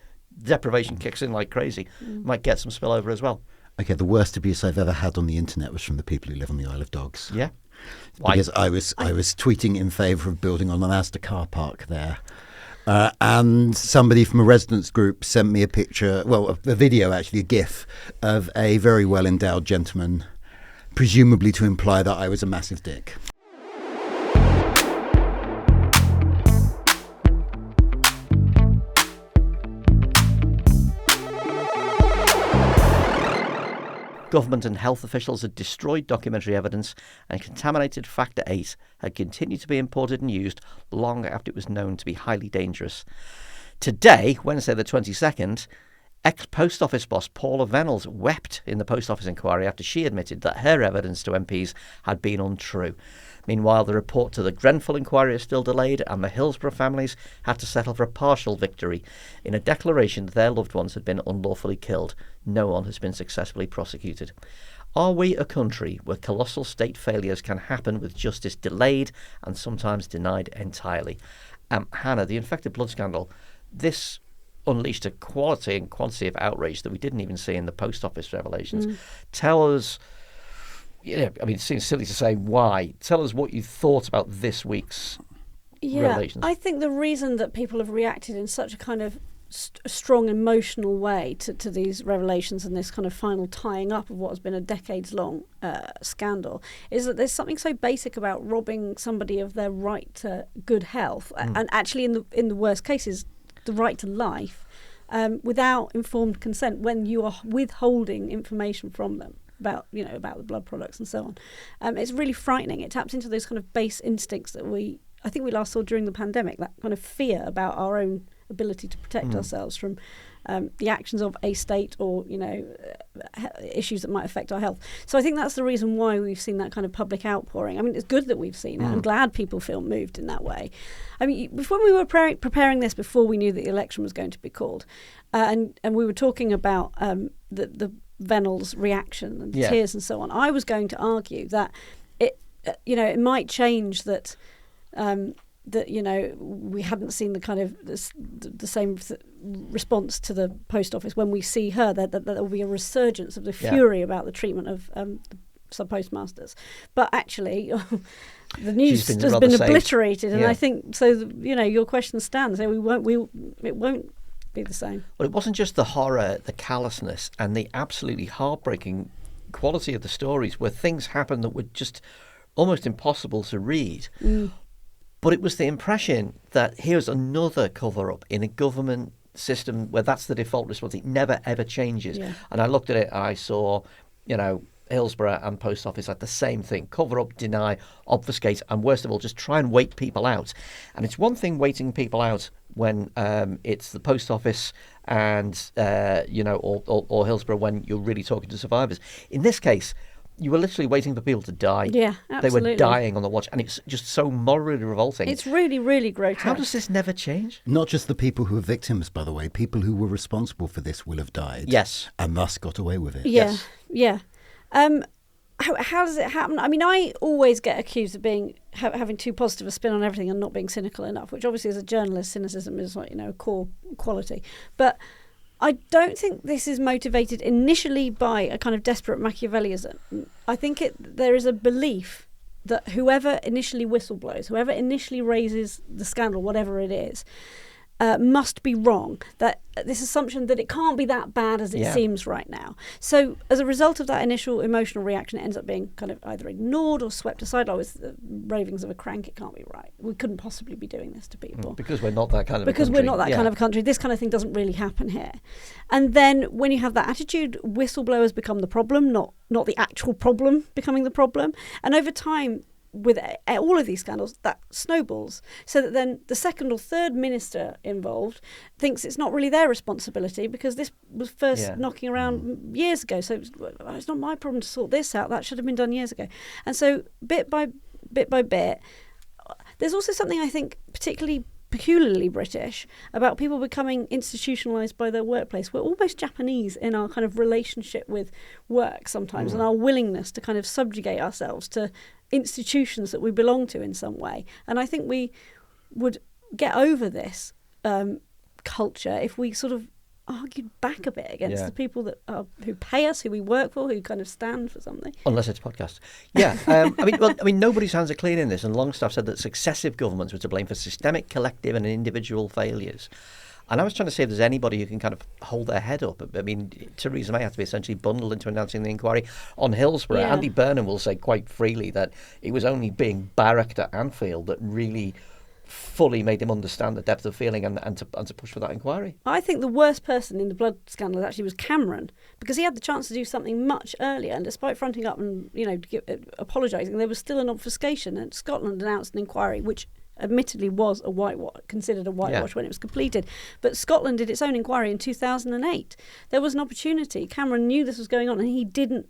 deprivation kicks in like crazy. Might get some spillover as well. Okay, the worst abuse I've ever had on the internet was from the people who live on the Isle of Dogs. Yeah? Why? Because I was tweeting in favour of building on an Asda car park there. And somebody from a residents group sent me a picture, well, a video actually, a GIF, of a very well-endowed gentleman, presumably to imply that I was a massive dick. Government and health officials had destroyed documentary evidence, and contaminated Factor 8 had continued to be imported and used long after it was known to be highly dangerous. Today, Wednesday the 22nd, ex-Post Office boss Paula Venables wept in the Post Office inquiry after she admitted that her evidence to MPs had been untrue. Meanwhile, the report to the Grenfell inquiry is still delayed, and the Hillsborough families had to settle for a partial victory in a declaration that their loved ones had been unlawfully killed. No one has been successfully prosecuted. Are we a country where colossal state failures can happen with justice delayed and sometimes denied entirely? Hannah, the infected blood scandal, this unleashed a quality and quantity of outrage that we didn't even see in the post office revelations. Tell us, I mean, it seems silly to say why. Tell us what you thought about this week's revelations. I think the reason that people have reacted in such a kind of strong emotional way to these revelations and this kind of final tying up of what has been a decades-long scandal is that there's something so basic about robbing somebody of their right to good health and actually in the worst cases the right to life without informed consent when you are withholding information from them about the blood products and so on. It's really frightening. It taps into those kind of base instincts that I think we last saw during the pandemic, that kind of fear about our own ability to protect ourselves from the actions of a state or issues that might affect our health. So I think that's the reason why we've seen that kind of public outpouring. I mean, it's good that we've seen it. I'm glad people feel moved in that way. I mean, when we were preparing this before we knew that the election was going to be called, and we were talking about the Venel's reaction and tears and so on, I was going to argue that it might change that. That we hadn't seen the kind of the same response to the post office when we see her, that there will be a resurgence of the fury about the treatment of the Podmasters. But actually, the news has been obliterated, and I think so. Your question stands. It won't be the same. Well, it wasn't just the horror, the callousness, and the absolutely heartbreaking quality of the stories, where things happened that were just almost impossible to read. But it was the impression that here's another cover-up in a government system where that's the default response. It never, ever changes. Yeah. And I looked at it, I saw, Hillsborough and Post Office had the same thing. Cover up, deny, obfuscate, and worst of all, just try and wait people out. And it's one thing waiting people out when it's the Post Office and, or Hillsborough when you're really talking to survivors. In this case, you were literally waiting for people to die. Yeah, absolutely. They were dying on the watch, and it's just so morally revolting. It's really, really grotesque. How does this never change? Not just the people who are victims, by the way. People who were responsible for this will have died. Yes. And thus got away with it. Yeah, yes. Yeah. How does it happen? I mean, I always get accused of having too positive a spin on everything and not being cynical enough, which obviously as a journalist, cynicism is a core quality. But I don't think this is motivated initially by a kind of desperate Machiavellism. I think there is a belief that whoever initially whistleblows, whoever initially raises the scandal, whatever it is, must be wrong. That this assumption that it can't be that bad as it seems right now. So as a result of that initial emotional reaction, it ends up being kind of either ignored or swept aside. Like with the ravings of a crank, it can't be right. We couldn't possibly be doing this to people. Because we're not that kind of a country. Because we're not that kind of a country. This kind of thing doesn't really happen here. And then when you have that attitude, whistleblowers become the problem, not the actual problem becoming the problem. And over time, with all of these scandals, that snowballs, so that then the second or third minister involved thinks it's not really their responsibility because this was first knocking around years ago. So it's not my problem to sort this out. That should have been done years ago. And so bit by bit, there's also something I think peculiarly British about people becoming institutionalised by their workplace. We're almost Japanese in our kind of relationship with work sometimes and our willingness to kind of subjugate ourselves to institutions that we belong to in some way. And I think we would get over this culture if we sort of argued back a bit against the people that who pay us, who we work for, who kind of stand for something. Unless it's podcasts. Yeah. I mean, nobody's hands are clean in this, and Longstaff said that successive governments were to blame for systemic, collective and individual failures. And I was trying to say if there's anybody who can kind of hold their head up. I mean, Theresa May had to be essentially bundled into announcing the inquiry on Hillsborough. Yeah. Andy Burnham will say quite freely that it was only being barracked at Anfield that really fully made him understand the depth of feeling and to push for that inquiry. I think the worst person in the blood scandal actually was Cameron, because he had the chance to do something much earlier, and despite fronting up and apologising, there was still an obfuscation. And Scotland announced an inquiry which admittedly was considered a whitewash when it was completed. But Scotland did its own inquiry in 2008. There was an opportunity. Cameron knew this was going on and he didn't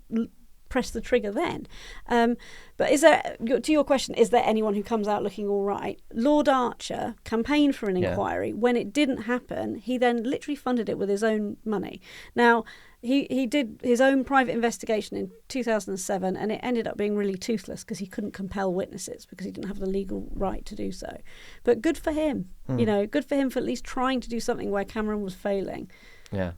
press the trigger then. But is there, to your question, is there anyone who comes out looking all right? Lord Archer campaigned for an inquiry. When it didn't happen, he then literally funded it with his own money. Now, he did his own private investigation in 2007, and it ended up being really toothless because he couldn't compel witnesses because he didn't have the legal right to do so. But good for him, good for him for at least trying to do something where Cameron was failing. Yeah.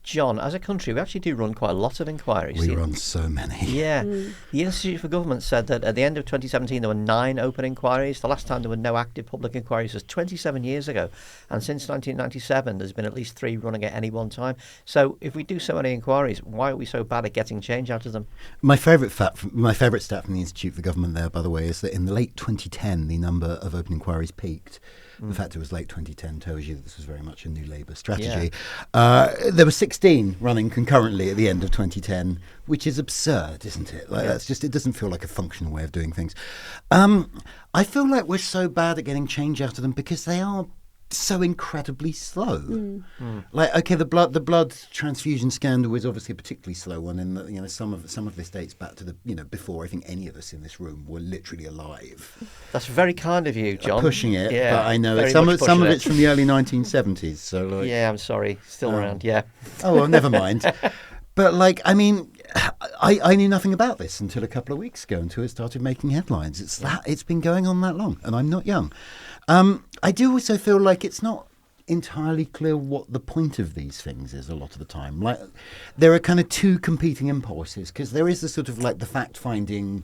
Jonn, as a country, we actually do run quite a lot of inquiries. We run so many. Yeah. The Institute for Government said that at the end of 2017 there were 9 open inquiries. The last time there were no active public inquiries was 27 years ago. And since 1997 there's been at least 3 running at any one time. So if we do so many inquiries, why are we so bad at getting change out of them? My favourite stat from the Institute for Government there, by the way, is that in the late 2010 the number of open inquiries peaked. The fact it was late 2010 tells you that this was very much a new Labour strategy. Yeah. There were 16 running concurrently at the end of 2010, which is absurd, isn't it? That's just, it doesn't feel like a functional way of doing things. I feel like we're so bad at getting change out of them because they are so incredibly slow. Like, okay, the blood transfusion scandal was obviously a particularly slow one, in that, some of this dates back to the before I think any of us in this room were literally alive. That's very kind of you, Jonn. Pushing it, but I know some of it's from the early 1970s. So I'm sorry, still around. Yeah. Oh well, never mind. But I knew nothing about this until a couple of weeks ago, until it started making headlines. It's been going on that long, and I'm not young. I do also feel like it's not entirely clear what the point of these things is a lot of the time. Like, there are kind of 2 competing impulses, because there is the sort of the fact-finding,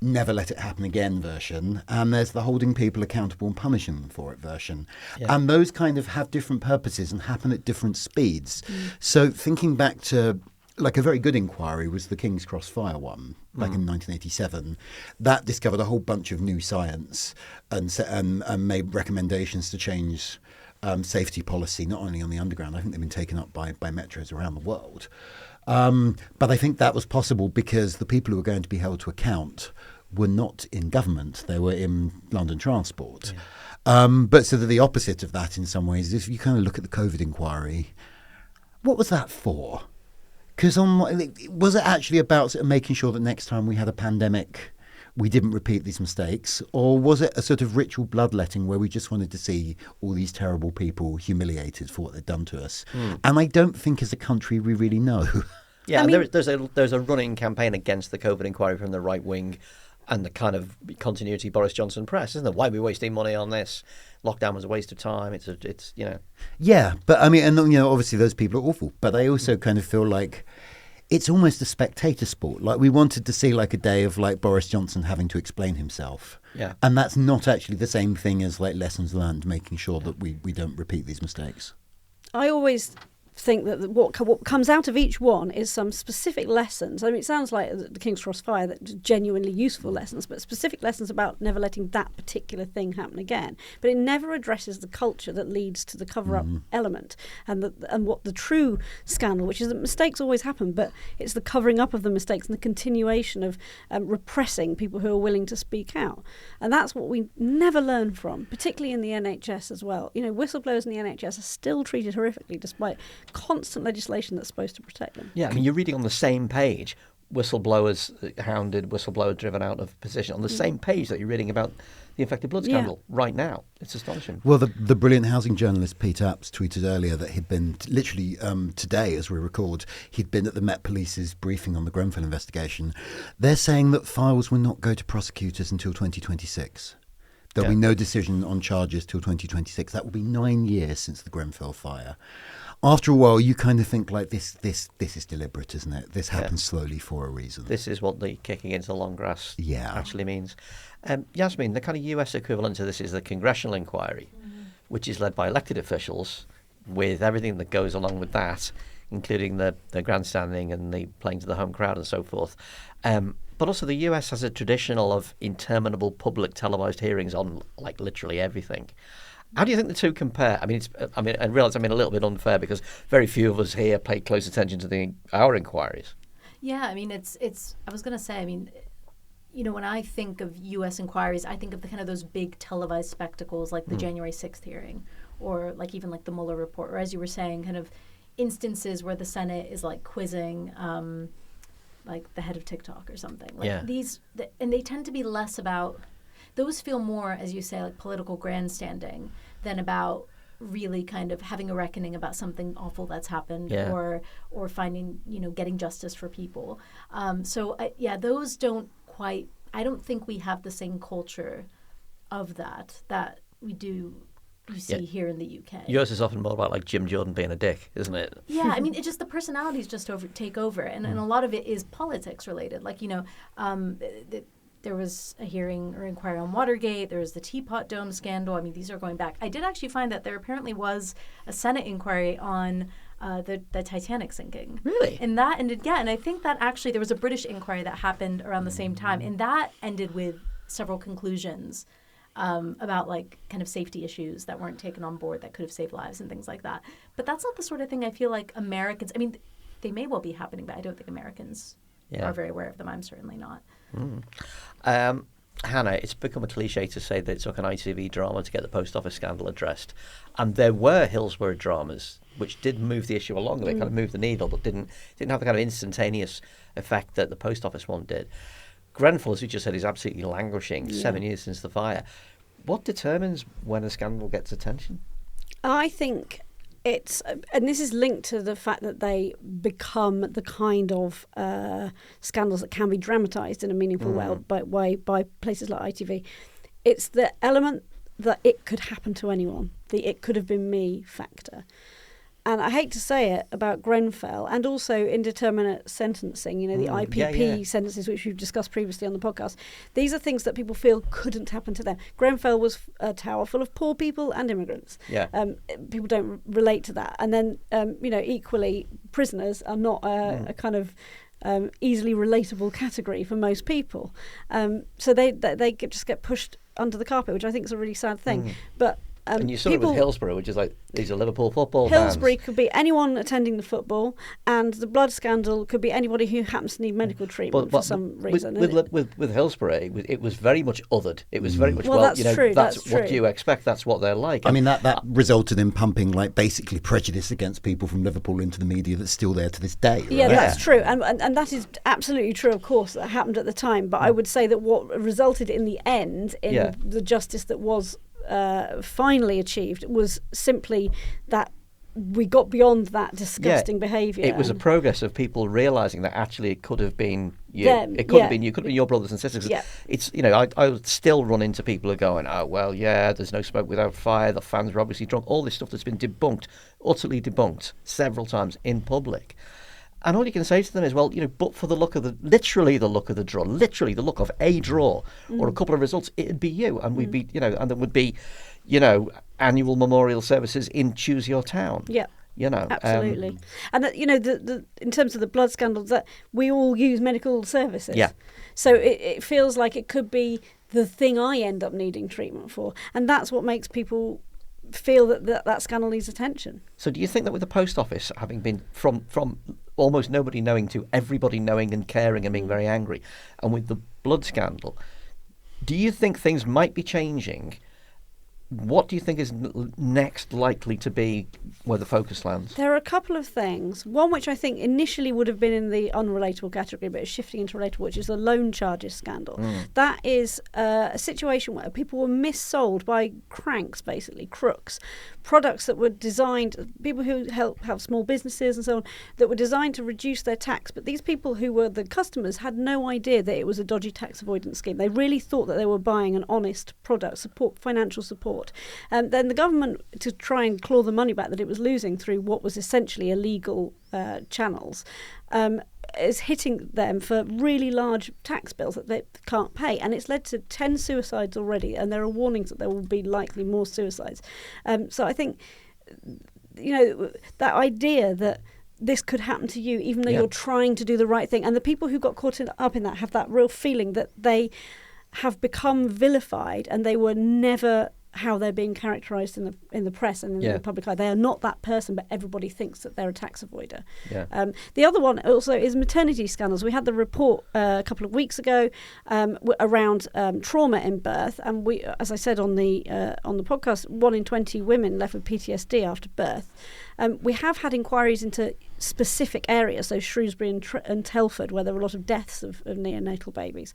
never let it happen again version, and there's the holding people accountable and punishing them for it version. Yeah. And those kind of have different purposes and happen at different speeds. So thinking back to a very good inquiry was the King's Cross fire one back in 1987. That discovered a whole bunch of new science and made recommendations to change safety policy, not only on the underground. I think they've been taken up by metros around the world. But I think that was possible because the people who were going to be held to account were not in government. They were in London Transport. Yeah. But so that the opposite of that in some ways, if you kind of look at the COVID inquiry, what was that for? Because was it actually about sort of making sure that next time we had a pandemic, we didn't repeat these mistakes? Or was it a sort of ritual bloodletting where we just wanted to see all these terrible people humiliated for what they'd done to us? And I don't think as a country we really know. Yeah, and there's a running campaign against the COVID inquiry from the right wing and the kind of continuity Boris Johnson press, isn't there? Why are we wasting money on this? Lockdown was a waste of time. It's. Yeah, but obviously those people are awful. But I also kind of feel like it's almost a spectator sport. Like, we wanted to see a day of Boris Johnson having to explain himself. Yeah. And that's not actually the same thing as lessons learned, making sure that we don't repeat these mistakes. I always think that what comes out of each one is some specific lessons. I mean, it sounds like the King's Cross fire, that genuinely useful lessons, but specific lessons about never letting that particular thing happen again. But it never addresses the culture that leads to the cover-up element and what the true scandal, which is that mistakes always happen, but it's the covering up of the mistakes and the continuation of repressing people who are willing to speak out. And that's what we never learn from, particularly in the NHS as well. Whistleblowers in the NHS are still treated horrifically despite constant legislation that's supposed to protect them. Yeah, I mean, you're reading on the same page, whistleblowers hounded, whistleblower driven out of position, on the same page that you're reading about the infected blood scandal right now. It's astonishing. Well, the brilliant housing journalist Pete Apps tweeted earlier that he'd been literally today, as we record, he'd been at the Met Police's briefing on the Grenfell investigation. They're saying that files will not go to prosecutors until 2026. There'll be no decision on charges till 2026. That will be 9 years since the Grenfell fire. After a while, you kind of think this is deliberate, isn't it? This happens slowly for a reason. This is what the kicking into the long grass actually means. Yasmeen, the kind of US equivalent to this is the congressional inquiry, which is led by elected officials with everything that goes along with that, including the grandstanding and the playing to the home crowd and so forth. But also the US has a traditional of interminable public televised hearings on literally everything. How do you think the two compare? I realise I'm being a little bit unfair because very few of us here pay close attention to our inquiries. Yeah, I mean, it's. I was going to say, when I think of U.S. inquiries, I think of the kind of those big televised spectacles like the January 6th hearing, or even the Mueller report, or as you were saying, kind of instances where the Senate is quizzing like the head of TikTok or something. Like and they tend to be less about, those feel more, as you say, like political grandstanding than about really kind of having a reckoning about something awful that's happened or finding, getting justice for people. Those don't quite, I don't think we have the same culture of that you see here in the UK. Yours is often more about like Jim Jordan being a dick, isn't it? Yeah, I mean, it's just the personalities just take over, and a lot of it is politics related. Like, there was a hearing or inquiry on Watergate. There was the Teapot Dome scandal. I mean, these are going back. I did actually find that there apparently was a Senate inquiry on the Titanic sinking. Really? And that ended, and I think that actually there was a British inquiry that happened around the same time, and that ended with several conclusions about like kind of safety issues that weren't taken on board that could have saved lives and things like that. But that's not the sort of thing I feel like Americans, I mean, they may well be happening, but I don't think Americans are very aware of them. I'm certainly not. Hannah, it's become a cliche to say that it took an ITV drama to get the post office scandal addressed. And there were Hillsborough dramas which did move the issue along. They kind of moved the needle, but didn't have the kind of instantaneous effect that the post office one did. Grenfell, as you just said, is absolutely languishing 7 years since the fire. What determines when a scandal gets attention? I think it's, and this is linked to the fact that they become the kind of scandals that can be dramatised in a meaningful way by places like ITV. It's the element that it could happen to anyone, the it could have been me factor. And I hate to say it about Grenfell and also indeterminate sentencing, the IPP sentences, which we've discussed previously on the podcast. These are things that people feel couldn't happen to them. Grenfell was a tower full of poor people and immigrants. Yeah. People don't relate to that. And then, equally, prisoners are not a kind of easily relatable category for most people. So they just get pushed under the carpet, which I think is a really sad thing. But and you saw it with Hillsborough, which is like, these are Liverpool football Hillsborough fans. could be anyone attending the football, and the blood scandal could be anybody who happens to need medical treatment for some reason. With Hillsborough, it was very much othered. It was very much, that's true. That's what you expect. That's what they're like. I mean, that resulted in pumping, like, basically prejudice against people from Liverpool into the media that's still there to this day. Right? Yeah, that's true. And that is absolutely true, of course, that happened at the time. But I would say that what resulted in the end in the justice that was finally achieved was simply that we got beyond that disgusting behaviour. It was a progress of people realising that actually it could have been you. It could have been you. Could have been your brothers and sisters. It's I would still run into people who are going, oh well, there's no smoke without fire. The fans are obviously drunk. All this stuff that's been debunked, utterly debunked, several times in public. And all you can say to them is, well, but for literally the look of the draw, literally the look of a draw or a couple of results, it'd be you. And we'd be, and there would be, annual memorial services in Choose Your Town. Yeah. Absolutely. And, the in terms of the blood scandals, that we all use medical services. Yeah. So it feels like it could be the thing I end up needing treatment for. And that's what makes people feel that scandal needs attention. So do you think that with the post office having been from almost nobody knowing to everybody knowing and caring and being very angry, and with the blood scandal, do you think things might be changing? What do you think is next likely to be where the focus lands? There are a couple of things. One which I think initially would have been in the unrelatable category, but is shifting into relatable, which is the loan charges scandal. That is a situation where people were missold by cranks, basically, crooks, products that were designed, people who have small businesses and so on, that were designed to reduce their tax. But these people who were the customers had no idea that it was a dodgy tax avoidance scheme. They really thought that they were buying an honest product, financial support. Then the government, to try and claw the money back that it was losing through what was essentially illegal channels, is hitting them for really large tax bills that they can't pay. And it's led to 10 suicides already, and there are warnings that there will be likely more suicides. So I think, that idea that this could happen to you, even though you're trying to do the right thing. And the people who got caught up in that have that real feeling that they have become vilified, and they were never how they're being characterised in the press and in the public eye. They are not that person, but everybody thinks that they're a tax avoider. Yeah. The other one also is maternity scandals. We had the report a couple of weeks ago around trauma in birth, and we, as I said on the podcast, 1 in 20 women left with PTSD after birth. We have had inquiries into specific areas, so Shrewsbury and Telford, where there were a lot of deaths of neonatal babies.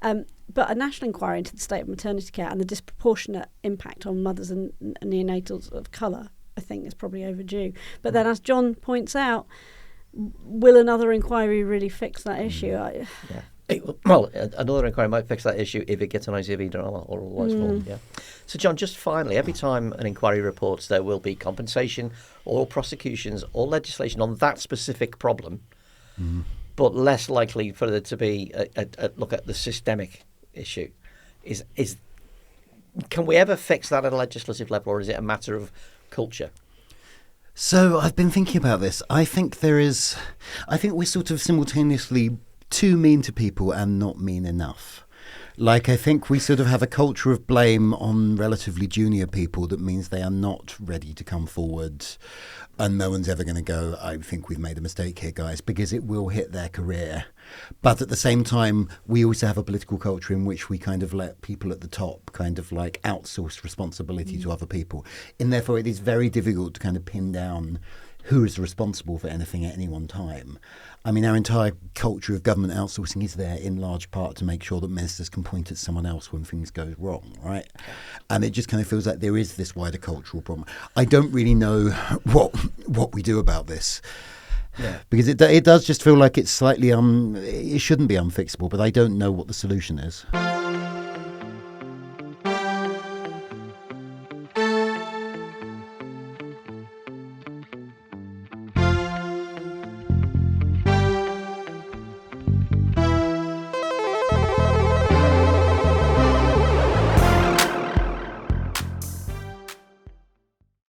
But a national inquiry into the state of maternity care and the disproportionate impact on mothers and neonatals of colour, I think, is probably overdue. But then, as Jonn points out, will another inquiry really fix that issue? Well, another inquiry might fix that issue if it gets an ICV done or otherwise formed. Yeah. So, Jonn, just finally, every time an inquiry reports there will be compensation or prosecutions or legislation on that specific problem, but less likely for there to be a look at the systemic issue. Can we ever fix that at a legislative level, or is it a matter of culture? So I've been thinking about this. I think we're sort of simultaneously too mean to people and not mean enough. Like, I think we sort of have a culture of blame on relatively junior people that means they are not ready to come forward, and no one's ever going to go, I think we've made a mistake here, guys, because it will hit their career. But at the same time, we also have a political culture in which we kind of let people at the top kind of like outsource responsibility to other people. And therefore, it is very difficult to kind of pin down who is responsible for anything at any one time. I mean, our entire culture of government outsourcing is there in large part to make sure that ministers can point at someone else when things go wrong, right? And it just kind of feels like there is this wider cultural problem. I don't really know what we do about this. Yeah. Because it does just feel like it's slightly, it shouldn't be unfixable, but I don't know what the solution is.